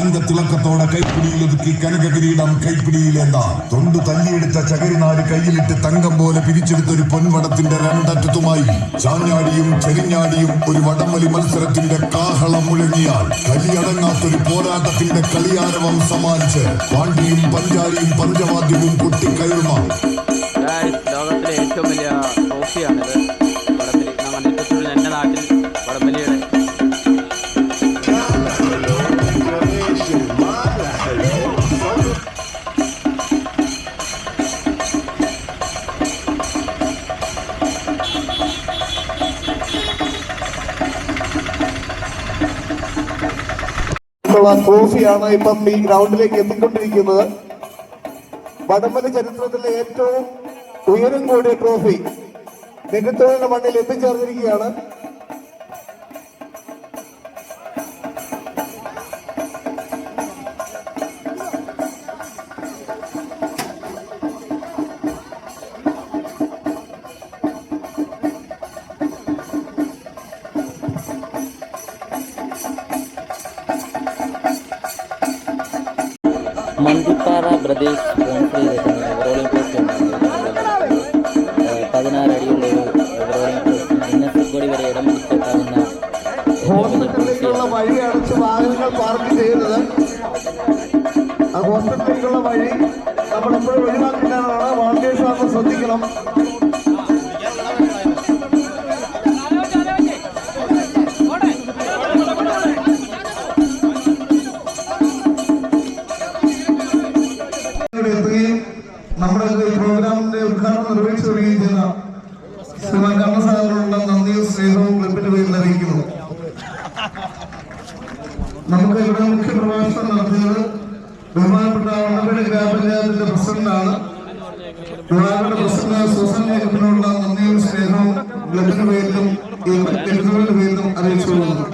തങ്കത്തിളക്കത്തോടെ കൈപ്പിടിയിലൊതുക്കി കനകകിരീടം കൈപ്പിടിയിലെന്താ തൊണ്ടു തല്ലിയെടുത്ത ചകരിനാട് കയ്യിലിട്ട് തങ്കം പോലെ പിരിച്ചെടുത്തൊരു പൊൻവടത്തിന്റെ രണ്ടറ്റത്തുമായി ചാഞ്ഞാടിയും ചെരിഞ്ഞാടിയും ഒരു വടംവലി മത്സരത്തിന്റെ കാഹളം മുഴങ്ങിയാൽ കലിയടങ്ങാത്തൊരു പോരാട്ടത്തിന്റെ കളിയാരവം സമ്മാനിച്ച് പാണ്ഡ്യയും പഞ്ചാരിയും പഞ്ചവാദ്യവും പൊട്ടിക്കയറുമ. ലോകത്തിലെ ഏറ്റവും വലിയ ട്രോഫിയാണിത്. വടംവലി എന്റെ നാട്ടിൽ വടംവലിയുടെ ട്രോഫിയാണ് ഇപ്പം ഈ ഗ്രൗണ്ടിലേക്ക് എത്തിക്കൊണ്ടിരിക്കുന്നത്. വടംവലി ചരിത്രത്തിലെ ഏറ്റവും ഉയരം കൂടിയ ട്രോഫി നെടുത്തോളിന്റെ മണ്ണിൽ എത്തിച്ചേർന്നിരിക്കുകയാണ്. മന്തിപ്പാറ ബ്രദേഴ്സ് സ്പോൺസർ ചെയ്തിട്ടുണ്ട് ഓവറോളിംഗ് ട്രോഫി 16 അടിയുള്ള ഒരു ഓവറോളിംഗ് ട്രോഫി ഫുട്ബോളി വരെ ഇടം പിടിച്ചെത്താവുന്ന ഹോസ്പിറ്റലിലേക്കുള്ള വഴി അടച്ച് വാഹനങ്ങൾ പാർക്ക് ചെയ്യുന്നത്. ആ ഹോസ്പിറ്റലിലേക്കുള്ള വഴി നമ്മളെപ്പോഴും ഒഴിവാക്കുന്നതാണ്. വോളണ്ടിയേഴ്സ് ആണെന്ന് ശ്രദ്ധിക്കണം. നമ്മുടെ ഈ പ്രോഗ്രാമിന്റെ ഉദ്ഘാടനം നിർവഹിച്ചു വരികയും ചെയ്യുന്ന ശ്രീമാൻ കർണസാറിനുള്ള നന്ദിയും സ്നേഹവും ക്ലബിന്റെ പേരിൽ അറിയിക്കുന്നു. നമുക്ക് ഇവിടെ മുഖ്യ പ്രഭാഷണം നടത്തിയത് ബഹുമാനപ്പെട്ട വടംവലി ഗ്രാമപഞ്ചായത്തിന്റെ പ്രസിഡന്റാണ്. യുവാക്കളുടെ പ്രസിഡന്റ് സൂസൻ ജേക്കബിനുള്ള നന്ദിയും സ്നേഹവും ക്ലബിന്റെ പേരിലും ക്ലബിന്റെ പേരിലും അറിയിച്ചുകൊള്ളുന്നു.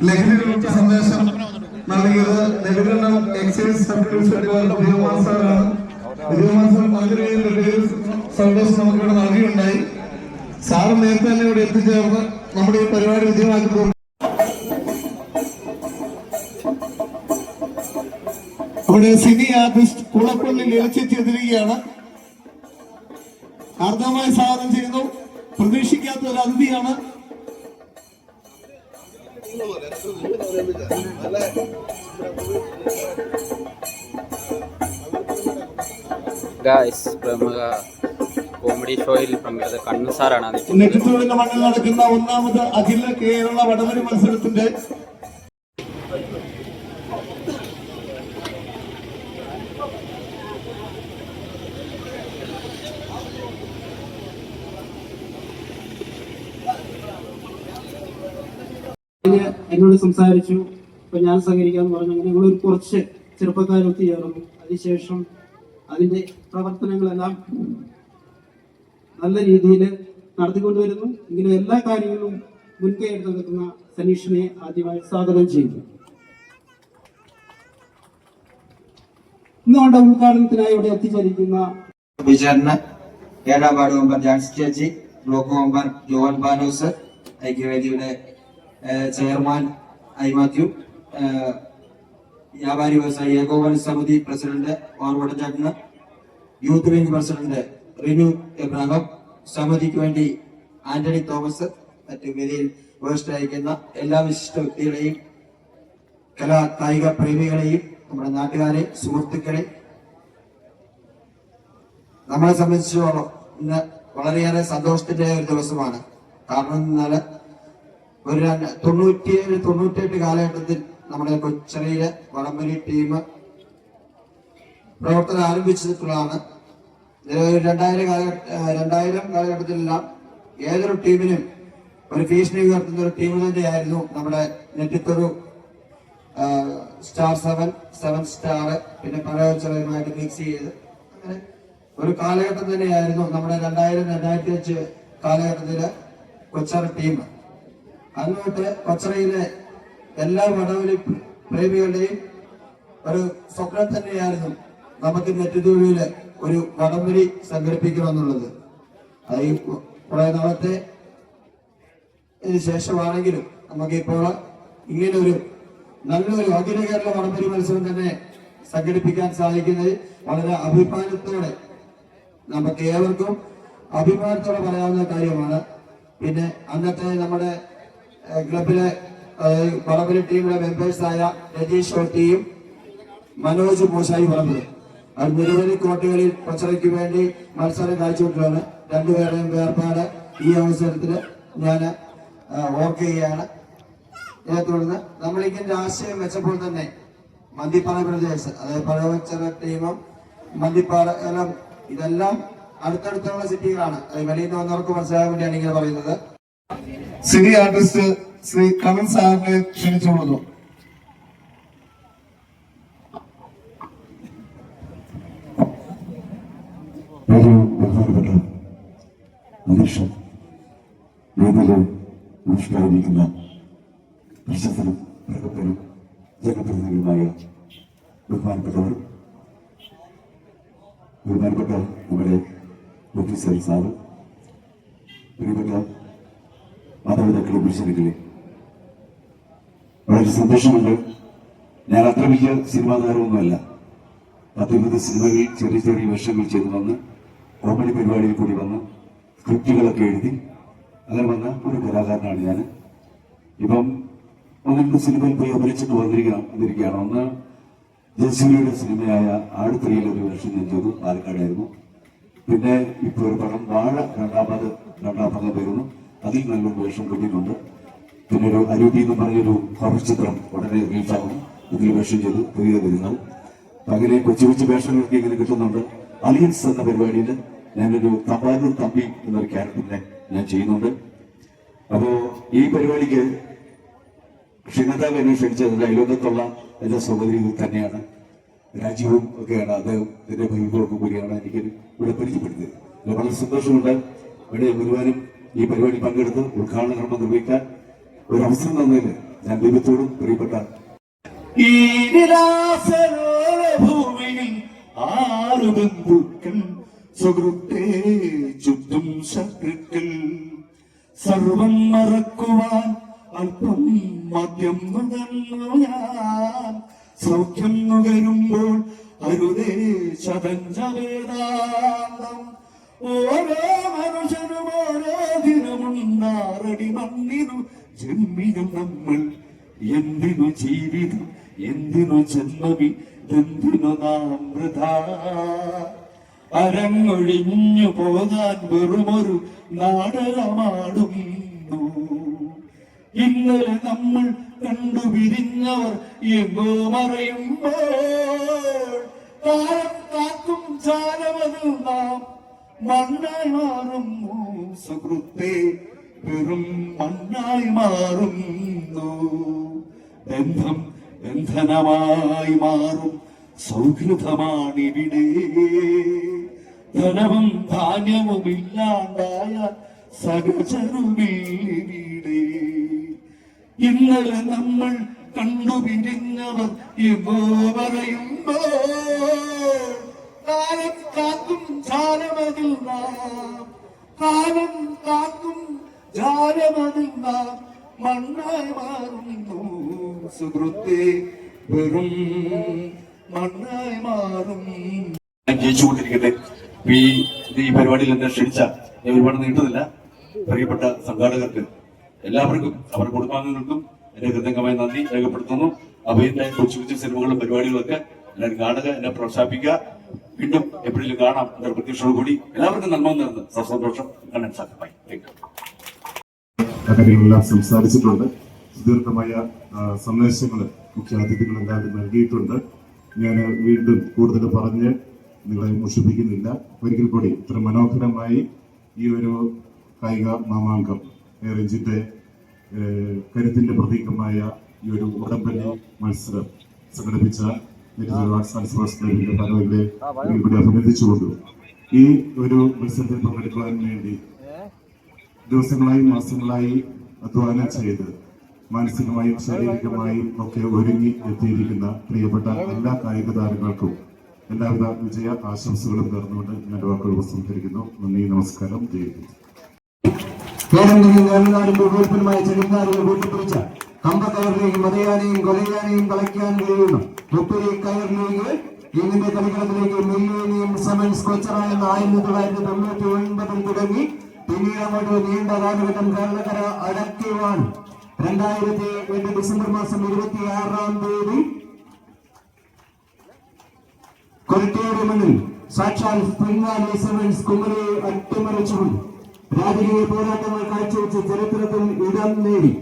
ലഹരി വിരുദ്ധ സന്ദേശം നൽകിയത് Nedumkandam excise circle inspector Vijayakumar സാറാണ്. വിജയകുമാർ സാർ മന്ത്രിയുടെ സന്ദേശം നമുക്കിവിടെ നൽകിയുണ്ടായി. സാറ് നേരത്തെ തന്നെ ഇവിടെ എത്തിച്ചേർന്ന് നമ്മുടെ ഈ പരിപാടി വിജയമാക്കി. ഇവിടെ സിനി ആർട്ടിസ്റ്റ് കുളപ്പള്ളി ലളിച്ചെത്തിയിരിക്കുകയാണ്. ആർദ്രമായി സ്വാഗതം ചെയ്യുന്നു. പ്രതീക്ഷിക്കാത്ത ഒരു അതിഥിയാണ്. പ്രമുഖ കോമഡി ഷോയിൽ പങ്കെടുത്ത കണ്ണൻ സാറാണ്. നെടുത്തോളിന്റെ മണ്ണിൽ നടക്കുന്ന 1ാമത് അഖില കേരള വടംവലി മത്സരത്തിന്റെ എന്നോട് സംസാരിച്ചു. അപ്പൊ ഞാൻ സഹകരിക്കാന്ന് പറഞ്ഞു. അങ്ങനെ ഞങ്ങളൊരു കുറച്ച് ചെറുപ്പക്കാരൊത്ത് ചേർന്നു. അതിനുശേഷം അതിന്റെ പ്രവർത്തനങ്ങളെല്ലാം നല്ല രീതിയിൽ നടത്തിക്കൊണ്ടുവരുന്നു. ഇങ്ങനെ എല്ലാ കാര്യങ്ങളും മുൻകൈ എടുത്ത് നിൽക്കുന്ന സനീഷിനെ ആദ്യമായി സ്വാഗതം ചെയ്യുന്നു. ഇന്നുകൊണ്ട് ഉദ്ഘാടനത്തിനായി ഇവിടെ എത്തിച്ചേരിക്കുന്ന വിചാരണ 7ാം വാർഡ് മെമ്പർ ജാൻസി ചേച്ചി, ബ്ലോക്ക് മെമ്പർ ജോൺ ബാനോസ്, ഐക്യവേദിയുടെ ചെയർമാൻ ഐ മാത്യു, വ്യാപാരി വ്യവസായി ഏകോപന സമിതി പ്രസിഡന്റ് ഓർവടചാട്ടന്, youth wing president Rinu Abraham, സമിതിക്ക് വേണ്ടി ആന്റണി തോമസ്, മറ്റു വേദിയിൽ ഉപസ്ഥിതരായിരിക്കുന്ന എല്ലാ വിശിഷ്ട വ്യക്തികളെയും കലാ കായിക പ്രേമികളെയും നമ്മുടെ നാട്ടുകാരെ, സുഹൃത്തുക്കളെ, നമ്മളെ സംബന്ധിച്ചിടത്തോളം ഇന്ന് വളരെയേറെ സന്തോഷത്തിന്റെ ഒരു ദിവസമാണ്. കാരണം എന്നാൽ ഒരു 97-98 കാലഘട്ടത്തിൽ നമ്മുടെ കൊച്ചറയിലെ വടംവലി ടീം പ്രവർത്തനം ആരംഭിച്ചിട്ടുള്ളതാണ്. 2000 കാലഘട്ടത്തിലെല്ലാം ഏതൊരു ടീമിനും ഒരു ഭീഷണി ഉയർത്തുന്ന ഒരു ടീം തന്നെയായിരുന്നു നമ്മുടെ നെറ്റിത്തൊരു സ്റ്റാർ 7 സ്റ്റാർ, പിന്നെ പഴയമായിട്ട് മിക്സ് ചെയ്ത് അങ്ങനെ ഒരു കാലഘട്ടം തന്നെയായിരുന്നു നമ്മുടെ 2000-2005 കാലഘട്ടത്തിലെ കൊച്ചറ ടീം. അങ്ങോട്ട് കൊച്ചറയിലെ എല്ലാ വടംവലി പ്രേമികളുടെയും ഒരു സ്വപ്നം തന്നെയായിരുന്നു നമുക്ക് നെറ്റിത്തൊഴിയില് ഒരു വടംവലി സംഘടിപ്പിക്കണമെന്നുള്ളത്. അത് ഈ കുറെ നാളത്തെ ശേഷമാണെങ്കിലും നമുക്കിപ്പോൾ ഇങ്ങനെ ഒരു നല്ലൊരു അഖില കേരള വടംവലി മത്സരം തന്നെ സംഘടിപ്പിക്കാൻ സാധിക്കുന്നത് വളരെ അഭിമാനത്തോടെ നമുക്ക് ഏവർക്കും അഭിമാനത്തോടെ പറയാവുന്ന കാര്യമാണ്. പിന്നെ അന്നത്തെ നമ്മുടെ ക്ലബിലെ വടംവലി ടീമിലെ മെമ്പേഴ്സായ രജീഷ് ഷോട്ടിയും മനോജ് മൂശായി പറമ്പ് അത് നിരവധി കോട്ടുകളിൽ കൊച്ചറയ്ക്ക് വേണ്ടി മത്സരം കാഴ്ചവെക്കുകയാണ്. രണ്ടുപേരുടെയും വേർപാട് ഈ അവസരത്തിൽ ഞാൻ ഓർക്കുകയാണ്. ഇതിനെ തുടർന്ന് നമ്മളിങ്ങനെ ആശയം വെച്ചപ്പോൾ തന്നെ മന്തിപ്പാറ പ്രദേശ് അതായത് പഴവച്ചറ ടീമും മന്തിപ്പാറ എല്ലാം ഇതെല്ലാം അടുത്തടുത്തുള്ള സിറ്റികളാണ്. അത് വെളിയിൽ നിന്ന് വന്നവർക്ക് മനസ്സിലാകാൻ വേണ്ടിയാണ് ഇങ്ങനെ പറയുന്നത്. സിനി ആർട്ടിസ്റ്റ് ശ്രീ കമൽ സാറിനെ ക്ഷണിച്ചുകൊള്ളുന്നു. ഒരു ബഹുമാനപ്പെട്ട അധ്യക്ഷൻ വേദിയിലെ ഉപേക്ഷിക്കാതിരിക്കുന്ന പ്രശസ്തനും പ്രഗത്ഭനും ജനപ്രതിനിധികളുമായ ബഹുമാനപ്പെട്ടവർ, ബഹുമാനപ്പെട്ട നമ്മുടെ ഓഫീസർ സാറ്, പ്രിയപ്പെട്ട മാതാപിതാക്കളെ പുരുഷനുകളെ, വളരെ സന്തോഷമുണ്ട്. ഞാൻ അത്ര വലിയ സിനിമാ താരമൊന്നുമല്ല. 10-20 സിനിമകളിൽ ചെറിയ ചെറിയ വേഷങ്ങൾ ചെയ്തു വന്ന് കോമഡി പരിപാടിയിൽ കൂടി വന്ന് സ്ക്രിപ്റ്റുകളൊക്കെ എഴുതി അങ്ങനെ വന്ന ഒരു കലാകാരനാണ് ഞാൻ. ഇപ്പം 1-2 സിനിമയിൽ പോയി അഭിനയിച്ചിട്ട് വന്നിരിക്കുകയാണ്. ഒന്ന് ജയസൂര്യയുടെ സിനിമയായ ആടുത്രിയിൽ ഒരു വേഷം ഞാൻ ചെയ്തു, പാലക്കാടായിരുന്നു. പിന്നെ ഇപ്പോൾ ഒരു പടം വാഴ രണ്ടാം ഭാഗം വരുന്നു, അതിൽ നല്ലൊരു വേഷം കിട്ടിയിട്ടുണ്ട്. പിന്നെ ഒരു അരൂപി എന്ന് പറഞ്ഞൊരു ഹൊറർ ചിത്രം ഉടനെ റിലീസാകുന്നു, ഇതിൽ വേഷം ചെയ്തു പുതിയ വരുന്നത്. അങ്ങനെ കൊച്ചു കൊച്ചു വേഷങ്ങളൊക്കെ ഇങ്ങനെ കിട്ടുന്നുണ്ട്. അലിയൻസ് എന്ന പരിപാടിയിൽ ഞാനൊരു തമ്പാനൂർ തമ്പി എന്നൊരു ക്യാരക്ടറിനെ ഞാൻ ചെയ്യുന്നുണ്ട്. അപ്പോ ഈ പരിപാടിക്ക് ക്ഷണിതാവ് എന്നെ ക്ഷണിച്ചത് അയലോകത്തുള്ള എന്റെ സഹോദരി തന്നെയാണ്, രാജീവും ഒക്കെയാണ്. അദ്ദേഹത്തിന്റെ ബന്ധുക്കളൊക്കെ കൂടിയാണ് എനിക്ക് ഇവിടെ പരിചയപ്പെടുത്തിയത്. വളരെ സന്തോഷമുണ്ട്. ഇവിടെ മുഴുവനും ഈ പരിപാടി പങ്കെടുത്ത് ഉദ്ഘാടന കർമ്മം നിർവഹിക്കാൻ ഒരു അവസരം തന്നതിന് ഞാൻ ദൈവത്തോടും പ്രിയപ്പെട്ട ഈ ഭൂമിയിൽ 6 ബന്ധുക്കൾ സുഹൃത്തേ ചുറ്റും ശത്രുക്കൾ സർവം മറക്കുവാൻ അല്പം മദ്യം നുകർന്നു ഞാൻ സൗഖ്യം നുകരുമ്പോൾ അരുതേ ശതഞ്ചവേദാന്തം ഓരോ മനുഷ്യനും ഓരോ ദിനമുണ്ടാറടി മണ്ണിനു ജന്മിനും നമ്മൾ എന്തിനു ജീവിതം എന്തിനു ജന്മവി എന്തിനു നാം വൃഥാ അരങ്ങൊഴിഞ്ഞു പോകാൻ വെറുമൊരു നാടകമാടുന്നു ഇന്നലെ നമ്മൾ കണ്ടുപിരിഞ്ഞവർ എങ്ങോ മറയുമ്പോൾ കാലം കാക്കും ചാലമത് നാം മണ്ണായി മാറുന്നു സുഹൃത്തെ വെറും മണ്ണായി മാറുന്നു ബന്ധം ബന്ധനമായി മാറും സൗഹൃദമാണിവിടെ ധനവും ധാന്യവും ഇല്ലാണ്ടായ സഹചരുമിവിടെ ഇന്നലെ നമ്മൾ കണ്ടുപിരിഞ്ഞവർ എങ്ങോ പറയുമ്പോൾ കാലം കാക്കും ജാലമതിൽ നാം കാലം കാക്കും ജാലമതിൽ നാം മണ്ണായി മാറുന്നു സുഹൃത്തെ വെറും മണ്ണായി മാറും. ജയിച്ചുകൊണ്ടിരിക്കട്ടെ. ഈ പരിപാടിയിൽ എന്നെ ക്ഷണിച്ച ഞാൻ ഒരുപാട് നീട്ടുന്നില്ല. പ്രിയപ്പെട്ട സംഘാടകർക്ക് എല്ലാവർക്കും അവരുടെ കുടുംബാംഗങ്ങൾക്കും എന്റെ ഹൃദയംഗമായി നന്ദി രേഖപ്പെടുത്തുന്നു. അഭയന്റെ കൊച്ചു കൊച്ചു സിനിമകളും പരിപാടികളൊക്കെ എല്ലാവരും കാണുക, എന്നെ പ്രോത്സാഹിപ്പിക്കുക. വീണ്ടും എപ്പോഴും കാണാം എന്ന പ്രതീക്ഷയോടുകൂടി എല്ലാവർക്കും നന്മ നേർന്ന് സന്തോഷം കാണാൻ സാധ്യമായി. കാര്യങ്ങളെല്ലാം സംസാരിച്ചിട്ടുണ്ട്. സുദീർഘമായ സന്ദേശങ്ങൾ മുഖ്യാതിഥികൾ എല്ലാവരും നൽകിയിട്ടുണ്ട്. ഞാൻ വീണ്ടും കൂടുതൽ പറഞ്ഞ് നിങ്ങളെ മുഷിപ്പിക്കുന്നില്ല. ഒരിക്കൽ കൂടി ഇത്ര മനോഹരമായി ഈ ഒരു കായിക മാമാങ്കം രഞ്ജിത്തെ കരുത്തിന്റെ പ്രതീകമായ ഈ ഒരു ഉടമ്പലി മത്സരം സംഘടിപ്പിച്ച ഭാരതത്തെ ഇവിടെ അഭിനന്ദിച്ചുകൊണ്ടു ഈ ഒരു മത്സരത്തിൽ പങ്കെടുക്കുവാൻ വേണ്ടി ദിവസങ്ങളായും മാസങ്ങളായി അധ്വാനം ചെയ്ത് മാനസികമായും ശാരീരികമായും ഒക്കെ ഒരുങ്ങി എത്തിയിരിക്കുന്ന പ്രിയപ്പെട്ട എല്ലാ കായിക താരങ്ങൾക്കും എല്ലാവിധ വിജയ ആശംസകളും നേർന്നുകൊണ്ട് ഞാൻ വാക്കുകൾ ഉപസംഹരിക്കുന്നു. നന്ദി, നമസ്കാരം. ജയിക്കുന്നു. തമിഴ്നാടിന്റെ ഉയർപ്പനുമായ ചെറുനാടുകൾ കൂട്ടിപ്പിടിച്ച കമ്പക്കയർ ലീഗ് മതയാനെയും കൊലയാനെയും കളിക്കാൻ കഴിയുന്നു. മുപ്പരി കയർ ലീഗ് ഇതിന്റെ കളിക്കളത്തിലേക്ക് മില്ലേനിയം സെവൻസ് കൊച്ചറായ 1999 തുടങ്ങി പിന്നീട് അങ്ങോട്ട് നീണ്ട കാലഘട്ടം കേരളക്കര അടക്കിവാൻ 2008 ഡിസംബർ മാസം 26-ാം തീയതി കൊരട്ടിയുടെ മുന്നിൽ സാക്ഷാൽ സ്പ്രിംഗ് വാലി സെവൻസ് കുമരയെ അട്ടിമറിച്ചുകൊണ്ട് രാജകീയ പോരാട്ടങ്ങൾ കാഴ്ചവെച്ച് ചരിത്രത്തിൽ ഇടം നേടി.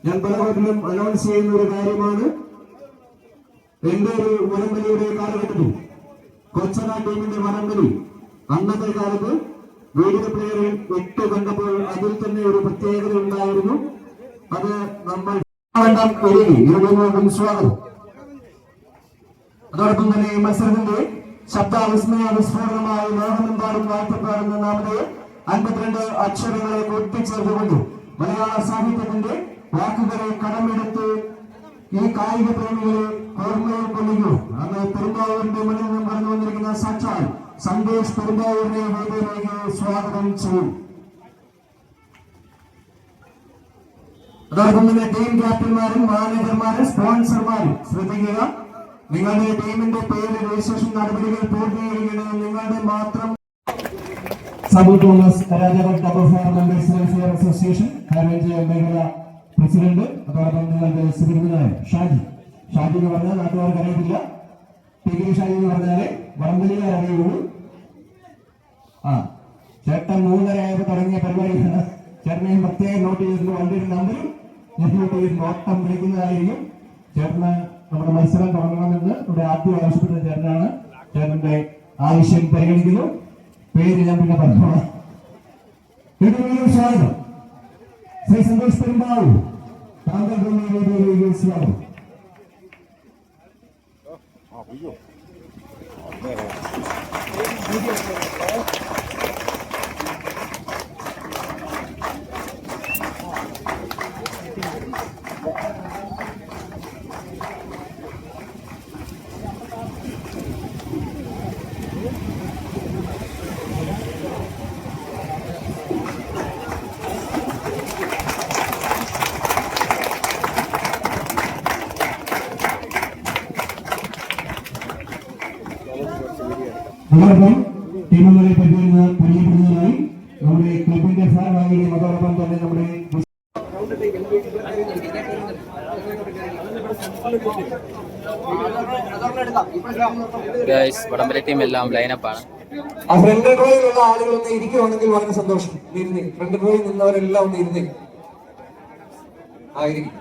ഞാൻ പലവട്ടിലും അനൗൺസ് ചെയ്യുന്ന ഒരു കാര്യമാണ്, എന്റെ ഒരു വടംവലിയുടെ കാലഘട്ടത്തിൽ കൊച്ചറ ടീമിന്റെ വടംവലി അന്നത്തെ കാലത്ത് വീഡിയോ പ്ലെയറിൽ 8 കണ്ടപ്പോൾ അതിൽ തന്നെ ഒരു പ്രത്യേകത ഉണ്ടായിരുന്നു. അത് നമ്മൾ സ്വാഗതം. അതോടൊപ്പം തന്നെ ഈ മത്സരത്തിന്റെ ശബ്ദവിസ്മയ വിസ്ഫോടനമായി ലോകമെമ്പാടും വാഴ്ത്തപ്പെടുന്ന നാമത്തെ 52 അക്ഷരങ്ങളെ കൂട്ടിച്ചേർത്തുകൊണ്ട് മലയാള സാഹിത്യത്തിന്റെ വാക്കുകളെ കടമെടുത്ത് ഈ കായിക പ്രേമികളെ ഓർമ്മയിൽ കൊള്ളുന്നു. അന്ന് പെരുമ്പാവൂരിന്റെ മുന്നിൽ നിന്നും കടന്നു വന്നിരിക്കുന്ന സാക്ഷാൽ സന്ദേശ് പെരുമ്പാവൂരിനെ വേദിയിലേക്ക് സ്വാഗതം ചെയ്യും. അതോടൊപ്പം തന്നെ ടീം ക്യാപ്റ്റന്മാരും മാനേജർമാരും സ്പോൺസർമാരും ശ്രദ്ധിക്കുക, നിങ്ങളുടെ ടീമിന്റെ പേര് രജിസ്ട്രേഷൻ നടപടികൾ പൂർത്തീകരിക്കുന്നത് നിങ്ങളുടെ മാത്രം. സബു തോമസ് കരാജകൾ double fire members welfare association high range മേഖല പ്രസിഡന്റ്. അതോടൊപ്പം നിങ്ങളുടെ സുഹൃത്തുനായ ഷാജി എന്ന് പറഞ്ഞാൽ നാട്ടുകാർക്ക് അറിയത്തില്ല, ടിഗ്രി ഷാജി എന്ന് പറഞ്ഞാല് വടംവലിക്കാർ അറിയുള്ളൂ. ചേട്ടൻ 3:30 തുടങ്ങിയ പരിപാടിയാണ്. ചേട്ടനെയും പ്രത്യേകം നോട്ട് ചെയ്തിട്ട് വണ്ടിയുടെ നമ്പരും നോട്ട് ചെയ്ത് ഓട്ടം വിളിക്കുന്നതായിരിക്കും. ചേട്ടന് നമ്മുടെ മത്സരം തുടങ്ങണമെന്ന് ഇവിടെ ആദ്യം ആവശ്യപ്പെട്ട ചേട്ടനാണ്. ചേട്ടന്റെ ആവശ്യം പരിഗണിക്കുന്നു. പേര് ഞാൻ പിന്നെ പറഞ്ഞോളാം. സ്വാഗതം ശ്രീ സന്തോഷ് പെരുമ്പാവൂർ, താങ്കൾ സ്വാഗതം. അതോടൊപ്പം ടീമുകളെ പരിചയപ്പെടുന്നതിനായി നമ്മുടെ ക്ലബിന്റെ ഭാരവാഹികളെയും അതോടൊപ്പം തന്നെ നമ്മുടെ വടംവലി ടീം എല്ലാം ലൈനപ്പാണ്. ആ ഫ്രണ്ട് റോയിലുള്ള ആളുകളൊന്ന് ഇരിക്കുവാണെങ്കിൽ വളരെ സന്തോഷം. ഇരുന്നേ, ഫ്രണ്ട് റോയിൽ നിന്നവരെല്ലാം ഒന്ന് ഇരുന്നേ. ആയിരിക്കും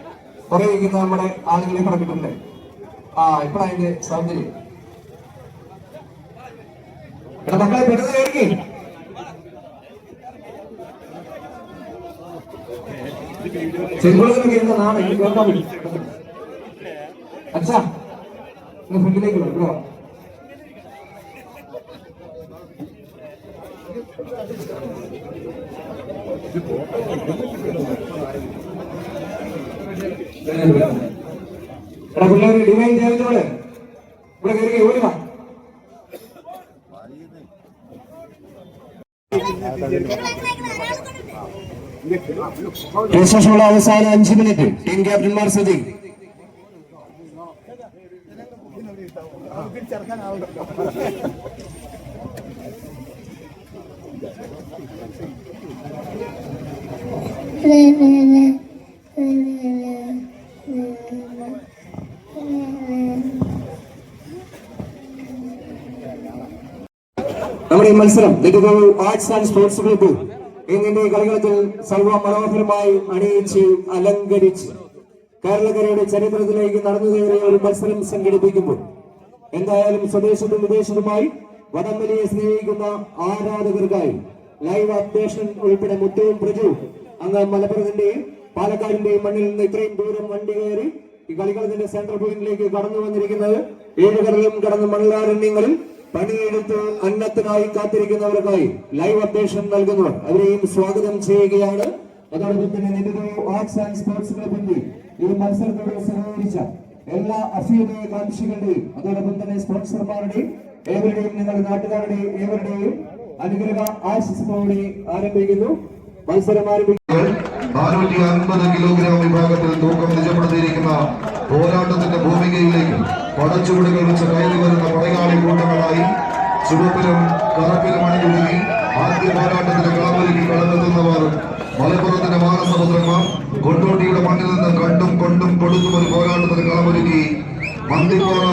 കുറെ ഇരിക്കുന്ന നമ്മുടെ ആളുകളെ കടക്കിട്ടുണ്ട്. ഇപ്പഴതിന്റെ സൗന്ദര്യം മക്കളെ പെടുന്നത് കേൾക്കേ. ചെറുകുളത്തിലൊക്കെ ഇരുന്ന നാളെ കേൾക്കാൻ പറ്റും. അച്ഛാ ഫ്രണ്ടിലേക്ക് ഇവിടെ പിള്ളേര് ഡിവൈൻ ചെയ്യാത്തോടെ ഇവിടെ കയറി ഓടി വാ. ശേഷമുള്ള അവസാന 5 മിനിറ്റ് ടീം ക്യാപ്റ്റന്മാർ ശ്രദ്ധിക്കും. നമ്മുടെ ഈ മത്സരം ആർട്സ് ആൻഡ് സ്പോർട്സ് ക്ലബ്ബ് എന്നിന്റെ കളികളത്തിൽ സർവ മനോഹരമായി അണിയിച്ച് അലങ്കരിച്ച് കേരളക്കരയുടെ ചരിത്രത്തിലേക്ക് നടന്നു കയറിയ ഒരു മത്സരം സംഘടിപ്പിക്കുമ്പോൾ എന്തായാലും സ്വദേശത്തും വിദേശത്തുമായി വടംവലിയെ സ്നേഹിക്കുന്ന ആരാധകർക്കായി ലൈവ് അപ്ഡേഷൻ ഉൾപ്പെടെ മുറ്റവും പ്രജവും അങ്ങ് മലപ്പുറത്തിന്റെയും പാലക്കാടിന്റെയും മണ്ണിൽ നിന്ന് ഇത്രയും ദൂരം വണ്ടി കയറി ഈ കളികളത്തിന്റെ സെൻട്രൽ പോയിന്റിലേക്ക് കടന്നു വന്നിരിക്കുന്നത് 7 കടലും കടന്ന് മണലാരണ്യങ്ങളിൽ പണിയെടുത്ത് അന്നത്തിനായി കാത്തിരിക്കുന്നവർക്കായി ലൈവ് അപ്ഡേഷൻ നൽകുന്നവർ അവരെയും സ്വാഗതം ചെയ്യുകയാണ്. അതോടൊപ്പം തന്നെ നെടുകോ ആർട്സ് ആൻഡ് സ്പോർട്സ് ക്ലബിന്റെ ഈ മത്സരത്തോട് സഹകരിച്ച എല്ലാ അഭ്യുദയകാംക്ഷികളുടെയും അതോടൊപ്പം തന്നെ സ്പോൺസർമാരുടെയും ഏവരുടെയും നിങ്ങളുടെ നാട്ടുകാരുടെയും ഏവരുടെയും അനുഗ്രഹ ആശംസകളോടെ ആരംഭിക്കുന്നു. മത്സരം ആരംഭിക്കുന്നു. 450 കിലോഗ്രാം വിഭാഗത്തിൽ തൂക്കം നിജപ്പെടുത്തിയിരിക്കുന്ന പോരാട്ടത്തിന്റെ ഭൂമികയിലേക്ക് പടച്ചുവടുകൾ വെച്ച് കയറി വരുന്ന പടയാളി കൂട്ടങ്ങളായി ചുവപ്പിലും കറുപ്പിലും അണിഞ്ഞൊരുങ്ങി ആദ്യ പോരാട്ടത്തിന് കളമൊരുക്കി കടന്നെത്തുന്നവർ മലപ്പുറത്തിന്റെ മാനസമുദ്രന്മാർ കൊണ്ടോട്ടിയുടെ മണ്ണിൽ നിന്ന് കണ്ടും കൊണ്ടും കൊടുത്തും ഒരു പോരാട്ടത്തിന് കളമൊരുക്കി മന്ദിപ്പാറ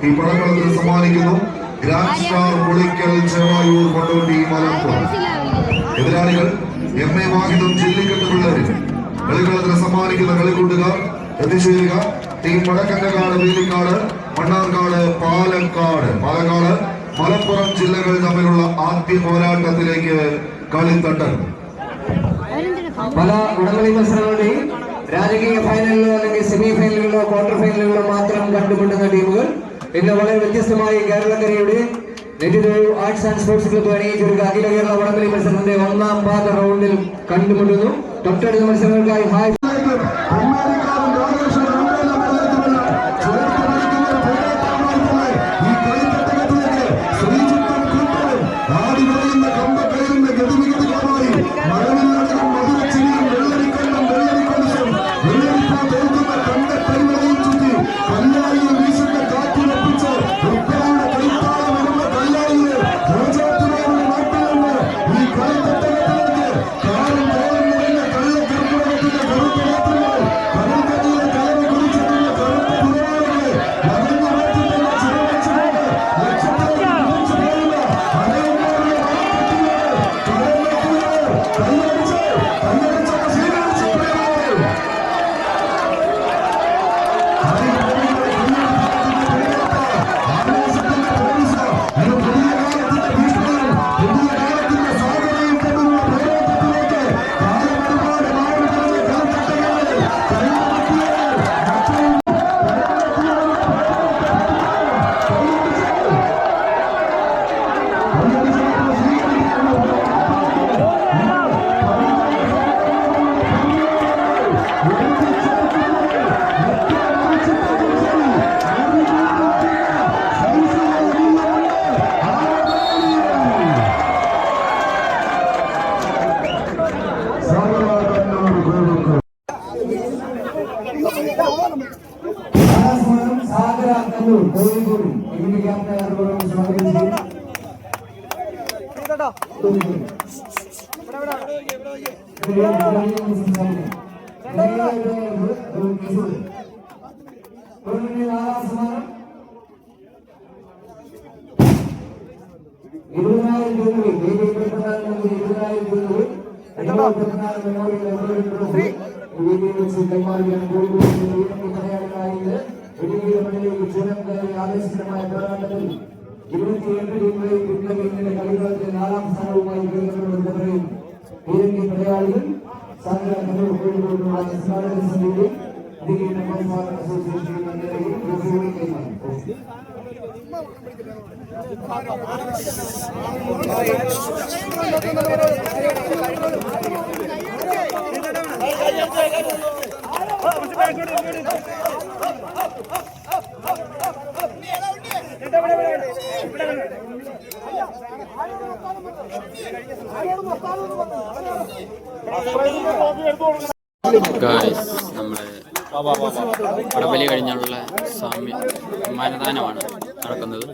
ഈ പടക്കളത്തിൽ സമ്മാനിക്കുന്നു ഗ്രാൻഡ് സ്റ്റാർ പുളിക്കൽ ചെവായൂർ കൊണ്ടോട്ടി മലപ്പുറം. എതിരാളികൾ MA വാഹിദും ജില്ലിക്കെട്ട് പിള്ളേരും. കളിക്കളത്തിന് സമ്മാനിക്കുന്ന കളിക്കൂട്ടുകാർ എത്തിച്ചേരുക. ടീം വടക്കഞ്ചക്കാട്, വേലിക്കാട്, മണ്ണാർക്കാട്, പാലക്കാട്, മലപ്പുറം ജില്ലകൾ തമ്മിലുള്ള ആദ്യ പോരാട്ടത്തിലേക്ക് കളിത്തട്ട്. പല വടംവലി മത്സരങ്ങളുടെയും രാജകീയ ഫൈനലിലോ അല്ലെങ്കിൽ സെമി ഫൈനലുകളോ ക്വാർട്ടർ ഫൈനലുകളോ മാത്രം കണ്ടുമുട്ടുന്ന ടീമുകൾ ഇന്ന് വളരെ വ്യത്യസ്തമായി കേരളക്കരയുടെ നെറ്റിതൊരു ആർട്സ് ആൻഡ് സ്പോർട്സ് ക്ലബ്ബ് അണിയിച്ചൊരു അഖില കേരള വടംവലി മത്സരത്തിന്റെ 1ാം പാദ റൗണ്ടിൽ കണ്ടുമുട്ടുന്നു. തൊട്ടടുത്ത മത്സരങ്ങൾക്കായി ഹായ് ആവേശകരമായ പോരാട്ടത്തിൽ 28 ടീമുകളെയും പിന്തുണയ്ക്കുന്ന കളിക്കളത്തിൽ 4ാം സ്ഥാനവുമായി പറയും പീരങ്കി പടയാളികൾ സംഘടനകൾ കോഴിക്കോടുള്ള സ്മാരക സമിതി അസോസിയേഷൻ നമ്മള് വടംവലി കഴിഞ്ഞുള്ള സമ്മാനദാനമാണ് നടക്കുന്നത്.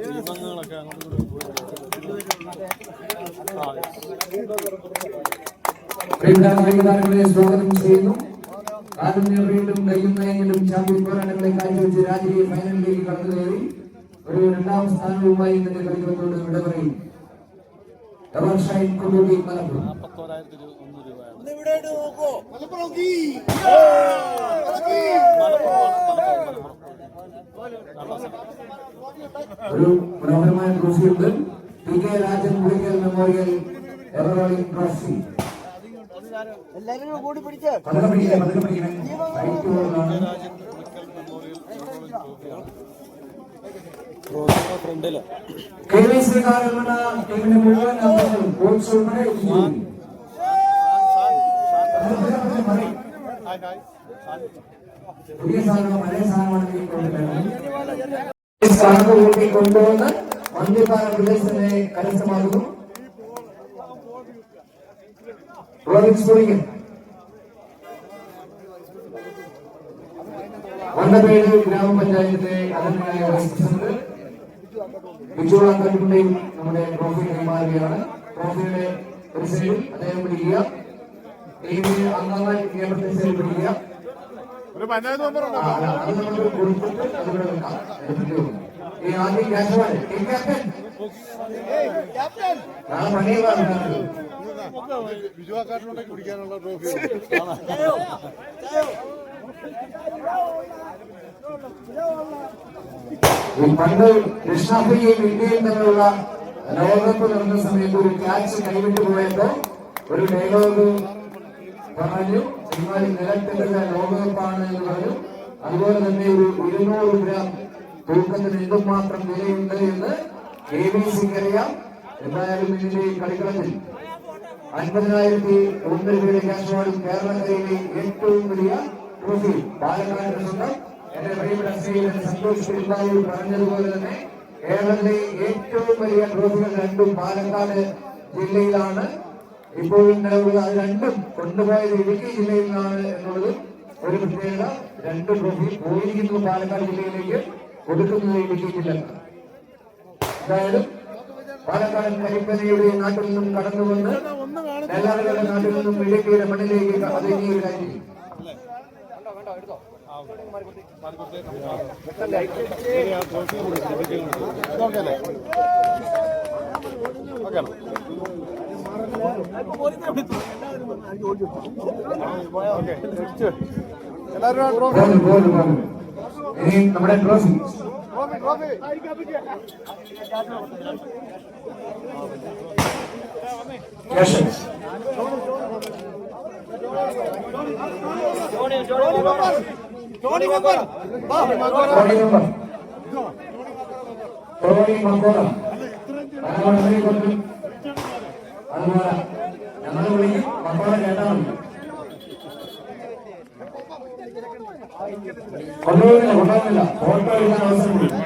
സ്വാഗതം ചെയ്യുന്നു. വീണ്ടും കയ്യും നയങ്ങളും ചാമ്പ്യൻ പോരാട്ടങ്ങളെ കാഴ്ചവെച്ച് രാജകീയ ഫൈനലിലേക്ക് കടന്നു കയറി ഒരു 2ാം സ്ഥാനവുമായി ഇന്നത്തെ കളികളോട് വിട പറയും. കൊണ്ടോട്ടി മലപ്പുറം. ഒരു മനോഹരമായ ട്രോഫിയുണ്ട്. PK Rajan Pulikkal memorial ever rolling trophy. ടീമിന്റെ മുഴുവൻ അംഗങ്ങളും കോച്ച് ഉൾപ്പെടെ പുതിയ സാധനം പഴയ സാധനമാണ് കൊണ്ടുവന്ന് മന്ദിപ്പാറ പ്രദേശത്തെ കരസ്ഥമാക്കുന്നു. വണ്ടപേര് ഗ്രാമപഞ്ചായത്തിലെ അതിനായ വൈസ് പ്രസിഡന്റ് ബിജുവാക്കന്റെയും നമ്മുടെ ട്രോഫി കൈമാറുകയാണ്. ട്രോഫിയുടെ ഒരു സൈഡിൽ അദ്ദേഹം പിടിക്കുക, ടീമിന് അംഗങ്ങൾ നിയമത്തെ സൈഡിൽ പിടിക്കുക. അത് നമുക്ക് കൊടുത്തിട്ട് അതിവിടെ വെക്കാം. ഈ ആദ്യം ക്യാപ്റ്റൻ ടീം ക്യാപ്റ്റൻ നാളെ പണിയുവാണ് ബിജുവാക്കാട്ടിലുണ്ടെങ്കിൽ കുടിക്കാനുള്ള ട്രോഫി. പണ്ട് ദക്ഷിണാഫ്രിക്കയും ഇന്ത്യയും തമ്മിലുള്ള ലോകകപ്പ് നടന്ന സമയത്ത് ഒരു ക്യാച്ച് കൈവിട്ടു പോയപ്പോ ഒരു ഡയലോഗ് പറഞ്ഞു, ഇമാരി നിലത്തിലുള്ള ലോകകപ്പാണ് എന്ന് പറഞ്ഞു. അതുപോലെ തന്നെ ഒരു 200 ഗ്രാം തൂക്കത്തിന് എന്തുമാത്രം വിലയുണ്ട് എന്ന് KBCക്ക് അറിയാം. എന്തായാലും ഇതിന്റെ കളിക്കളത്തിൽ 50,001 രൂപയുടെ ക്യാഷ് അവാർഡും കേരളക്കരയിലെ ഏറ്റവും വലിയ ട്രോഫി പാലക്കാടിന് സ്വന്തം. എന്റെ പ്രിയപ്പെട്ട ശ്രീധരൻ സന്തോഷ് പെരുമാവൂർ പറഞ്ഞതുപോലെ തന്നെ കേരളത്തിലെ ഏറ്റവും വലിയ ട്രോഫികൾ രണ്ടും പാലക്കാട് ജില്ലയിലാണ് ഇപ്പോഴും നിലവിൽ. അത് രണ്ടും കൊണ്ടുപോയത് ഇടുക്കി ജില്ലയിൽ നിന്നാണ് എന്നുള്ളത് ഒരു പ്രത്യേകത. 2 ട്രോഫി പോയിരിക്കുന്നത് പാലക്കാട് ജില്ലയിലേക്ക്, കൊടുക്കുന്നത് ഇടുക്കി ജില്ലക്കാണ്. എന്തായാലും പാലക്കാട് കരിപ്പനയുടെ നാട്ടിൽ നിന്നും കടന്നുവന്ന് നെല്ലാറുകളുടെ നാട്ടിൽ നിന്നും ഇടുക്കിയുടെ മണ്ണിലേക്ക് അതെങ്ങിയ ഒരു കാര്യം. ഇനി നമ്മുടെ ട്രോഫി ടോണി മങ്കോറ അതുപോലെ ഞങ്ങൾ വിളിക്കും മക്കോളെ കേട്ടാൽ മതി. കൊണ്ടുപോകുന്നില്ല ഫോട്ടോ എടുക്കാൻ അവസരം കൊടുക്കും.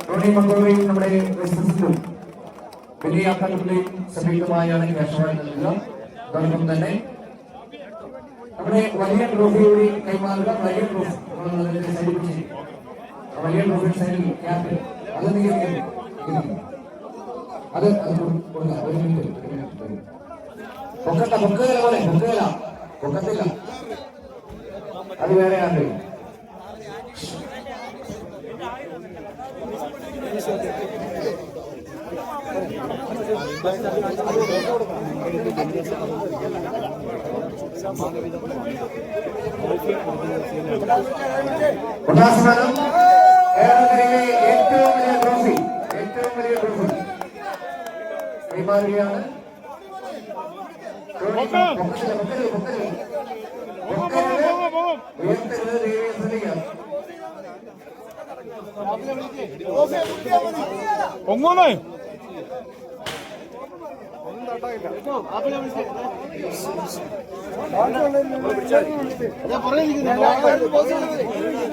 ടോണി മങ്കോറയും നമ്മുടെ പ്രസിഡന്റും വലിയ അക്കാദമിയും സംയുക്തമായാണ് ക്യാഷ് അവാർഡ് നൽകുക. അതോടൊപ്പം തന്നെ നമ്മുടെ വലിയ ട്രോഫിയോട് കൈമാറുക. വലിയ ട്രോഫി വലിയ ട്രോഫി സൈഡിൽ ക്യാപ്റ്റൻ അത് അത് കൊടുക്കാം. ഒരു മിനിറ്റ് പൊക്കത്തില്ല പോലെ പൊക്കത്തില്ല, അത് വേറെയാണ്. ഉല്ലാസമാനം കേരളത്തിലെ ഏറ്റവും വലിയ ട്രോഫി കൈമാറുകയാണ്. ഒന്നോന്നേ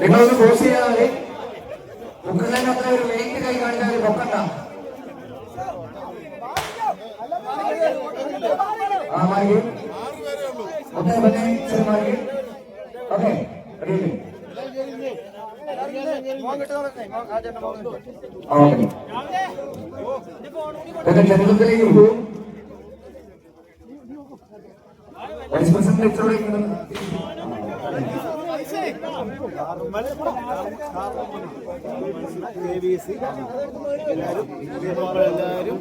നിങ്ങളൊന്ന് ക്ലോസ് ചെയ്യാതെ പൊക്കുന്നതിന് അത്ര ഒരു വെയിറ്റ് കൈ കാണിച്ചാൽ പൊക്കണ്ട. ആ മാറി ഓക്കെ ചരിത്രത്തിലേക്ക് പോകും. വൈസ് പ്രസിഡന്റ് എല്ലാവരും